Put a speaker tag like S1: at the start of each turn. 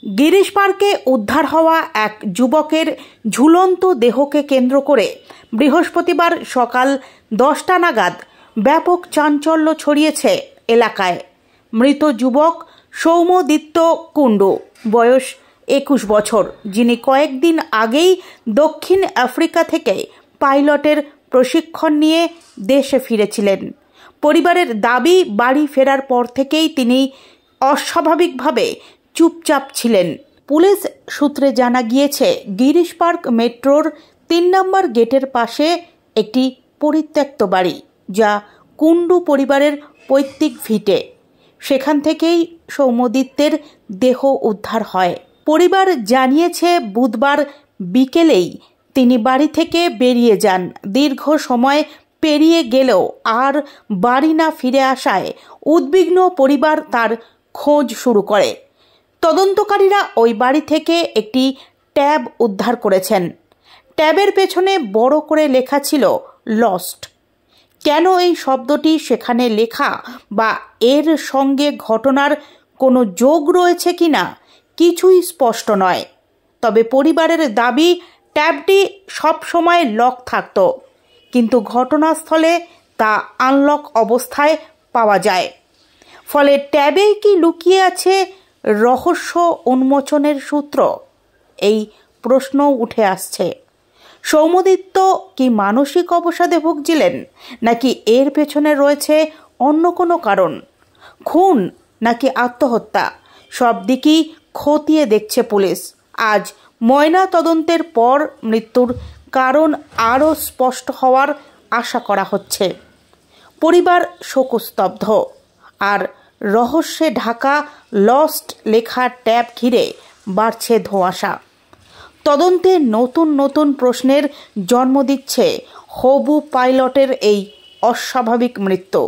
S1: গিরিশ পার্কে উদ্ধার হওয়া এক যুবকের ঝুলন্ত দেহকে কেন্দ্র করে বৃহস্পতিবার সকাল 10টা নাগাদ ব্যাপক চাঞ্চল্য ছড়িয়েছে এলাকায়। মৃত যুবক সৌম্যদীপ্ত কুণ্ডু, বয়স 21 বছর, যিনি কয়েকদিন আগেই দক্ষিণ আফ্রিকা থেকে পাইলটের প্রশিক্ষণ নিয়ে দেশে ফিরেছিলেন। পরিবারের দাবি, বাড়ি ফেরার পর থেকেই তিনি অস্বাভাবিকভাবে চুপচাপ ছিলেন। পুলিশ সূত্রে জানা গিয়েছে, গিরিশ পার্ক মেট্রোর 3 নম্বর গেটের পাশে একটি পরিত্যক্ত বাড়ি, যা কুণ্ডু পরিবারের পৈতৃক ভিটে। সেখান থেকেই সৌম্যদীপ্তের দেহ উদ্ধার হয়। পরিবার জানিয়েছে, বুধবার বিকেলেই তিনি বাড়ি থেকে বেরিয়ে যান। দীর্ঘ সময় পেরিয়ে গেলেও আর বাড়ি না ফিরে আসায় উদ্বিগ্ন পরিবার তার খোঁজ শুরু করে। তদন্তকারীরা ওই বাড়ি থেকে একটি ট্যাব উদ্ধার করেছেন। ট্যাবের পেছনে বড় করে লেখা ছিল লস্ট। কেন এই শব্দটি সেখানে লেখা বা এর সঙ্গে ঘটনার কোনো যোগ রয়েছে কিনা কিছুই স্পষ্ট নয়। তবে পরিবারের দাবি, ট্যাবটি সবসময় লক থাকত, কিন্তু ঘটনাস্থলে তা আনলক অবস্থায় পাওয়া যায়। ফলে ট্যাবেই কি লুকিয়ে আছে রহস্য উন্মোচনের সূত্র? এই প্রশ্ন উঠে আসছে। সৌম্যদীপ্ত কি মানসিক অবসাদে ভুগছিলেন, নাকি এর পেছনে রয়েছে অন্য কোনো কারণ? খুন নাকি আত্মহত্যা? সব দিকই খতিয়ে দেখছে পুলিশ। আজ ময়না তদন্তের পর মৃত্যুর কারণ আরও স্পষ্ট হওয়ার আশা করা হচ্ছে। পরিবার শোকস্তব্ধ, আর রহস্যে ঢাকা লস্ট লেখা ট্যাব ঘিরে বাড়ছে ধোঁয়াশা। তদন্তে নতুন নতুন প্রশ্নের জন্ম দিচ্ছে হবু পাইলটের এই অস্বাভাবিক মৃত্যু।